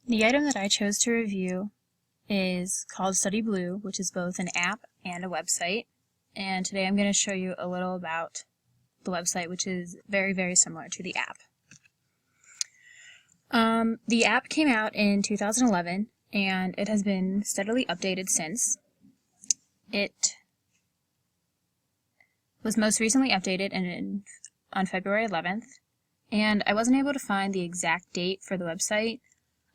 The item that I chose to review is called Study Blue, which is both an app and a website. And today I'm going to show you a little about the website, which is very, very similar to the app. The app came out in 2011, and it has been steadily updated since. It was most recently updated on February 11th, and I wasn't able to find the exact date for the website,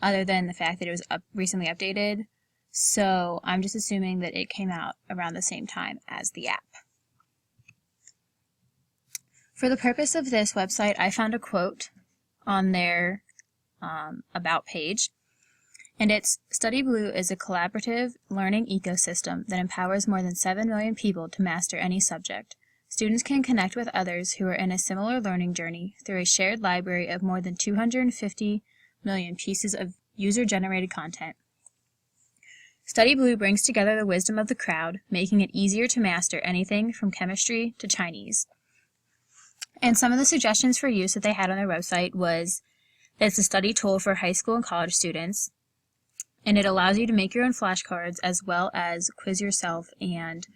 other than the fact that it was recently updated, so I'm just assuming that it came out around the same time as the app. For the purpose of this website, I found a quote on their About page, and it's, "Study Blue is a collaborative learning ecosystem that empowers more than 7 million people to master any subject. Students can connect with others who are in a similar learning journey through a shared library of more than 250 million pieces of user-generated content. Study Blue brings together the wisdom of the crowd, making it easier to master anything from chemistry to Chinese." And some of the suggestions for use that they had on their website was that it's a study tool for high school and college students, and it allows you to make your own flashcards as well as quiz yourself and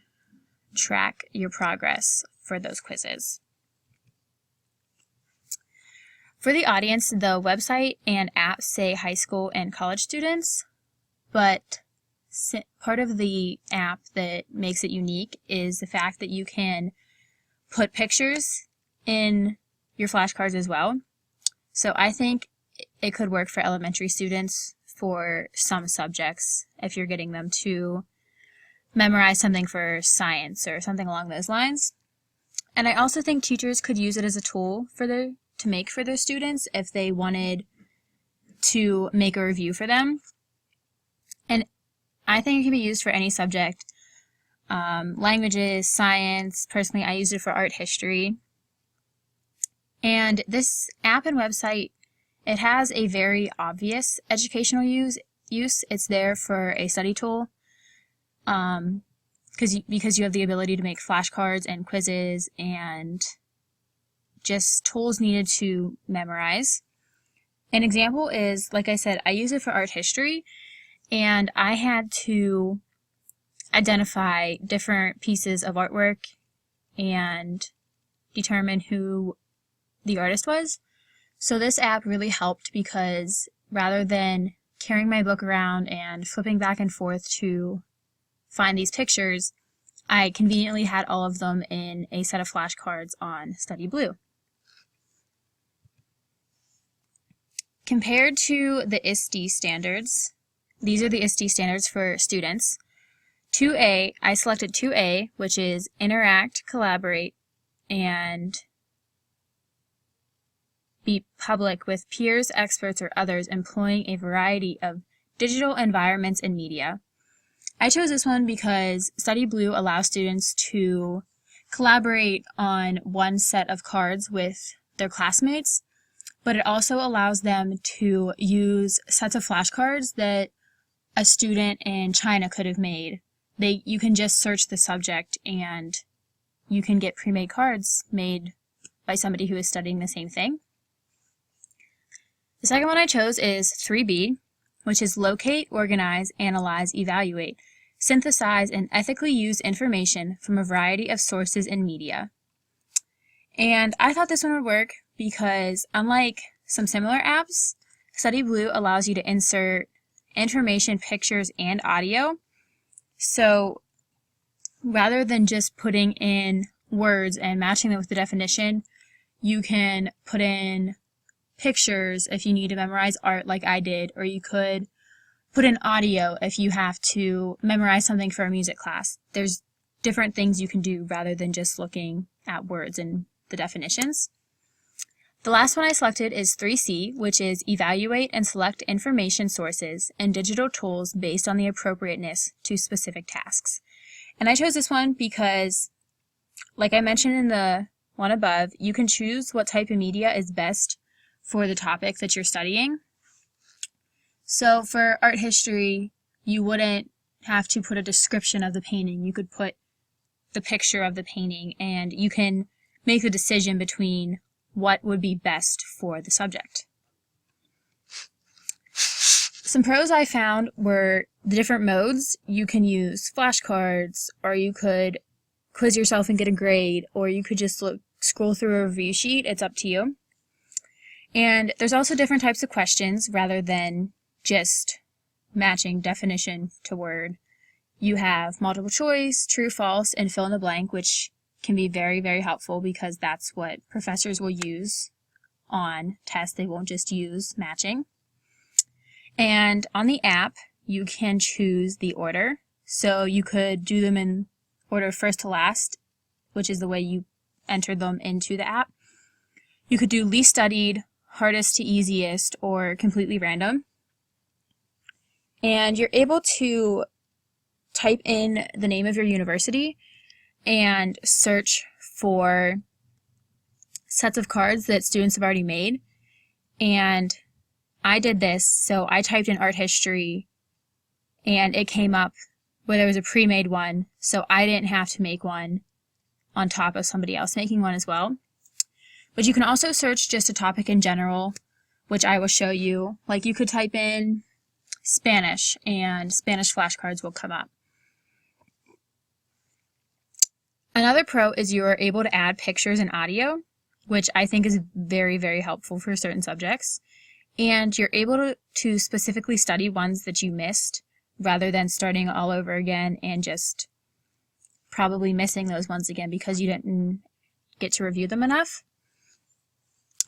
track your progress for those quizzes. For the audience, the website and app say high school and college students, but part of the app that makes it unique is the fact that you can put pictures in your flashcards as well. So I think it could work for elementary students for some subjects if you're getting them to memorize something for science or something along those lines. And I also think teachers could use it as a tool to make for their students if they wanted to make a review for them. And I think it can be used for any subject, languages, science. Personally, I used it for art history. And this app and website, it has a very obvious educational use. It's there for a study tool, because you have the ability to make flashcards and quizzes and just tools needed to memorize. An example is, like I said, I use it for art history, and I had to identify different pieces of artwork and determine who the artist was. So this app really helped, because rather than carrying my book around and flipping back and forth to find these pictures, I conveniently had all of them in a set of flashcards on Study Blue. Compared to the ISTE standards, these are the ISTE standards for students. I selected 2A, which is interact, collaborate, and be public with peers, experts, or others employing a variety of digital environments and media. I chose this one because Study Blue allows students to collaborate on one set of cards with their classmates, but it also allows them to use sets of flashcards that a student in China could have made. You can just search the subject and you can get pre-made cards made by somebody who is studying the same thing. The second one I chose is 3B, which is locate, organize, analyze, evaluate, synthesize, and ethically use information from a variety of sources and media. And I thought this one would work because, unlike some similar apps, Study Blue allows you to insert information, pictures, and audio. So rather than just putting in words and matching them with the definition, you can put in pictures if you need to memorize art like I did, or you could put in audio if you have to memorize something for a music class. There's different things you can do rather than just looking at words and the definitions. The last one I selected is 3C, which is evaluate and select information sources and digital tools based on the appropriateness to specific tasks. And I chose this one because, like I mentioned in the one above, you can choose what type of media is best for the topic that you're studying. So for art history, you wouldn't have to put a description of the painting. You could put the picture of the painting, and you can make the decision between what would be best for the subject. Some pros I found were the different modes. You can use flashcards, or you could quiz yourself and get a grade, or you could just scroll through a review sheet. It's up to you. And there's also different types of questions rather than just matching definition to word. You have multiple choice, true, false, and fill in the blank, which can be very, very helpful because that's what professors will use on tests. They won't just use matching. And on the app, you can choose the order. So you could do them in order first to last, which is the way you enter them into the app. You could do least studied, hardest to easiest, or completely random. And you're able to type in the name of your university and search for sets of cards that students have already made. And I did this, so I typed in art history and it came up where there was a pre-made one, so I didn't have to make one on top of somebody else making one as well. But you can also search just a topic in general, which I will show you. Like you could type in Spanish and Spanish flashcards will come up. Another pro is you are able to add pictures and audio, which I think is very, very helpful for certain subjects. And you're able to specifically study ones that you missed rather than starting all over again and just probably missing those ones again because you didn't get to review them enough.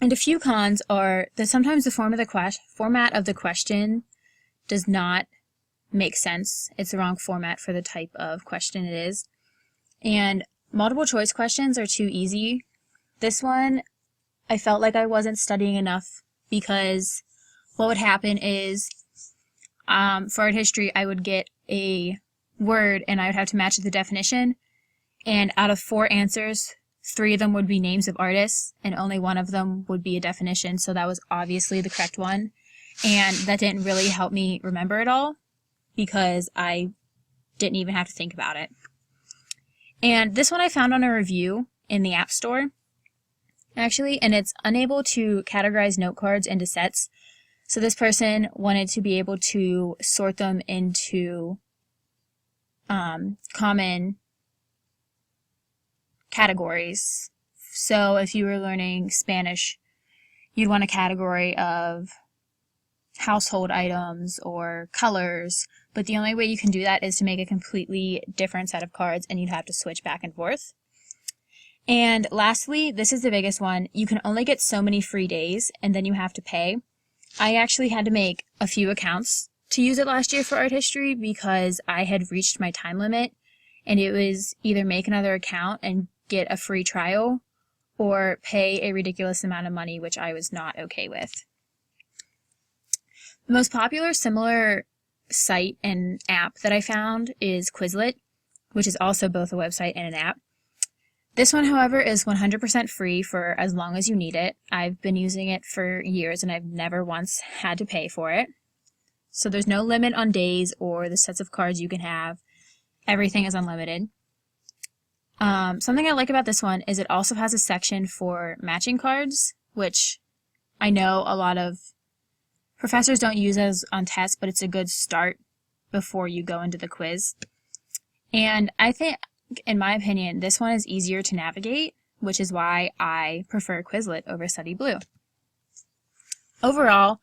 And a few cons are that sometimes the format of the question does not make sense. It's the wrong format for the type of question it is. And multiple choice questions are too easy. This one, I felt like I wasn't studying enough because what would happen is for art history, I would get a word and I would have to match the definition. And out of 4 answers, 3 of them would be names of artists and only one of them would be a definition. So that was obviously the correct one. And that didn't really help me remember it all because I didn't even have to think about it. And this one I found on a review in the App Store, actually, and it's unable to categorize note cards into sets. So this person wanted to be able to sort them into common categories. So if you were learning Spanish, you'd want a category of household items or colors, but the only way you can do that is to make a completely different set of cards and you'd have to switch back and forth. And lastly, this is the biggest one, you can only get so many free days and then you have to pay. I actually had to make a few accounts to use it last year for art history because I had reached my time limit and it was either make another account and get a free trial or pay a ridiculous amount of money, which I was not okay with. The most popular similar site and app that I found is Quizlet, which is also both a website and an app. This one, however, is 100% free for as long as you need it. I've been using it for years and I've never once had to pay for it. So there's no limit on days or the sets of cards you can have. Everything is unlimited. Something I like about this one is it also has a section for matching cards, which I know a lot of professors don't use as on tests, but it's a good start before you go into the quiz. And I think, in my opinion, this one is easier to navigate, which is why I prefer Quizlet over Study Blue. Overall,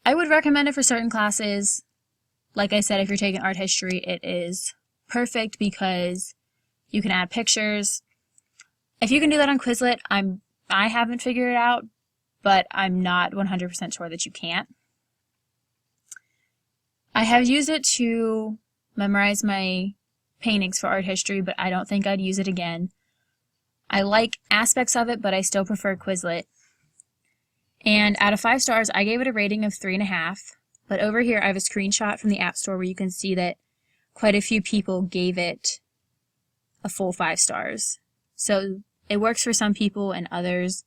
I would recommend it for certain classes. Like I said, if you're taking art history, it is perfect because you can add pictures. If you can do that on Quizlet, I haven't figured it out, but I'm not 100% sure that you can't. I have used it to memorize my paintings for art history, but I don't think I'd use it again. I like aspects of it, but I still prefer Quizlet. And out of 5 stars, I gave it a rating of 3.5. But over here, I have a screenshot from the App Store where you can see that quite a few people gave it a full 5 stars. So it works for some people and others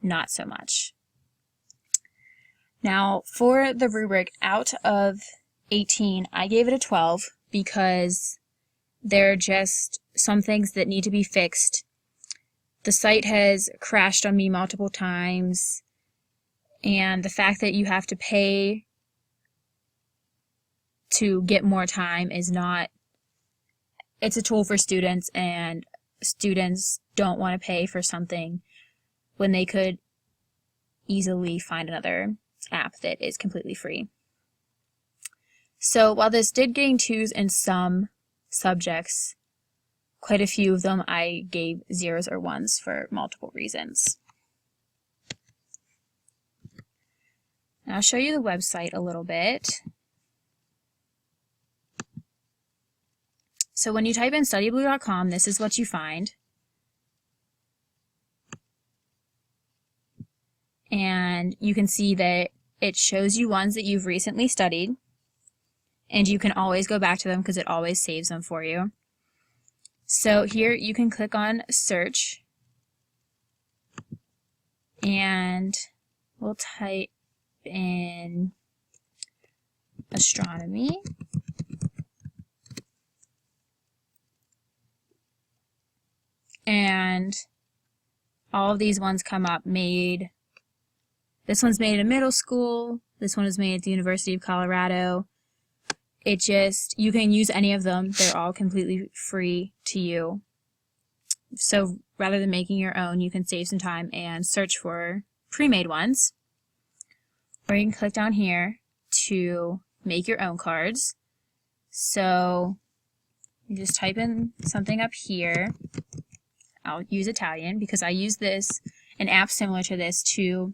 not so much. Now, for the rubric out of 18, I gave it a 12 because there are just some things that need to be fixed. The site has crashed on me multiple times, and the fact that you have to pay to get more time is not, it's a tool for students, and students don't want to pay for something when they could easily find another app that is completely free. So while this did gain 2s in some subjects, quite a few of them I gave 0s or 1s for multiple reasons. Now I'll show you the website a little bit. So when you type in studyblue.com, this is what you find. And you can see that it shows you ones that you've recently studied, and you can always go back to them because it always saves them for you. So here you can click on search, and we'll type in astronomy. And all of these ones come up made. This one's made in middle school. This one is made at the University of Colorado. You can use any of them. They're all completely free to you. So rather than making your own, you can save some time and search for pre-made ones. Or you can click down here to make your own cards. So you just type in something up here. I'll use Italian because I use an app similar to this to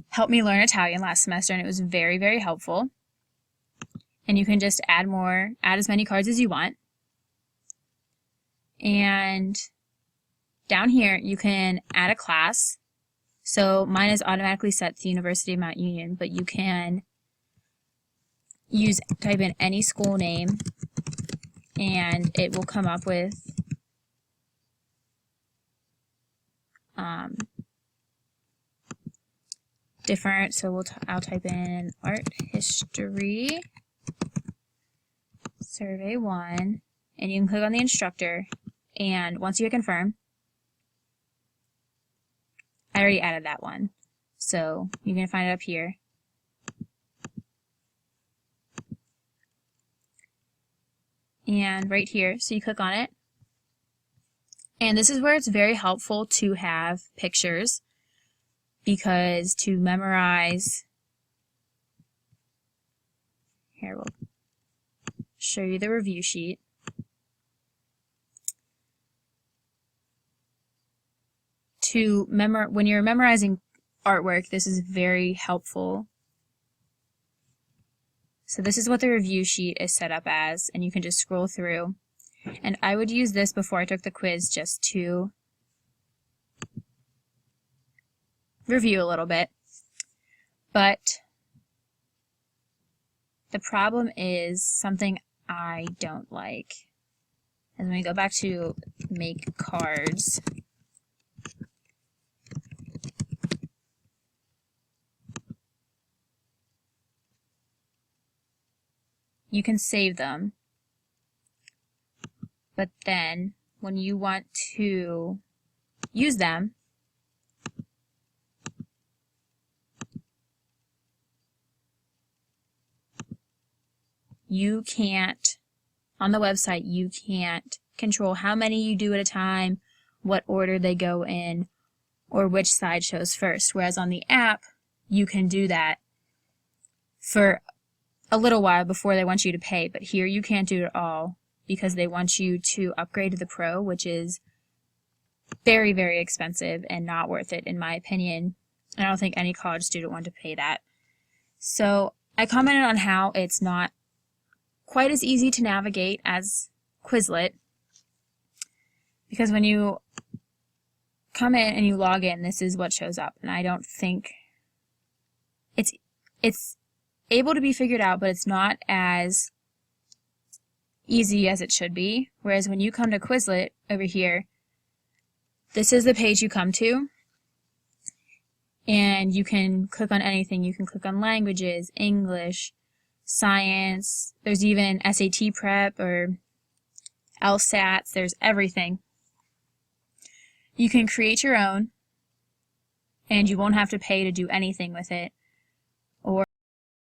help me learn Italian last semester, and it was very, very helpful. And you can just add as many cards as you want. And down here you can add a class. So mine is automatically set to the University of Mount Union, but you can type in any school name and it will come up with different, so I'll type in art history survey 1, and you can click on the instructor, and once you hit confirm, I already added that one, so you can find it up here. And right here, so you click on it, and this is where it's very helpful to have pictures, because to memorize, here we'll show you the review sheet. When you're memorizing artwork, this is very helpful. So this is what the review sheet is set up as, and you can just scroll through. And I would use this before I took the quiz just to review a little bit. But the problem is something I don't like. And when we go back to make cards, you can save them, but then when you want to use them, you can't, on the website, you can't control how many you do at a time, what order they go in, or which side shows first. Whereas on the app, you can do that for a little while before they want you to pay. But here you can't do it all because they want you to upgrade to the Pro, which is very, very expensive and not worth it, in my opinion. I don't think any college student wanted to pay that. So I commented on how it's not quite as easy to navigate as Quizlet, because when you come in and you log in, this is what shows up, and I don't think it's able to be figured out, but it's not as easy as it should be. Whereas when you come to Quizlet over here, this is the page you come to, and you can click on anything. You can click on languages, English, science, there's even SAT prep or LSATs, there's everything. You can create your own, and you won't have to pay to do anything with it. Or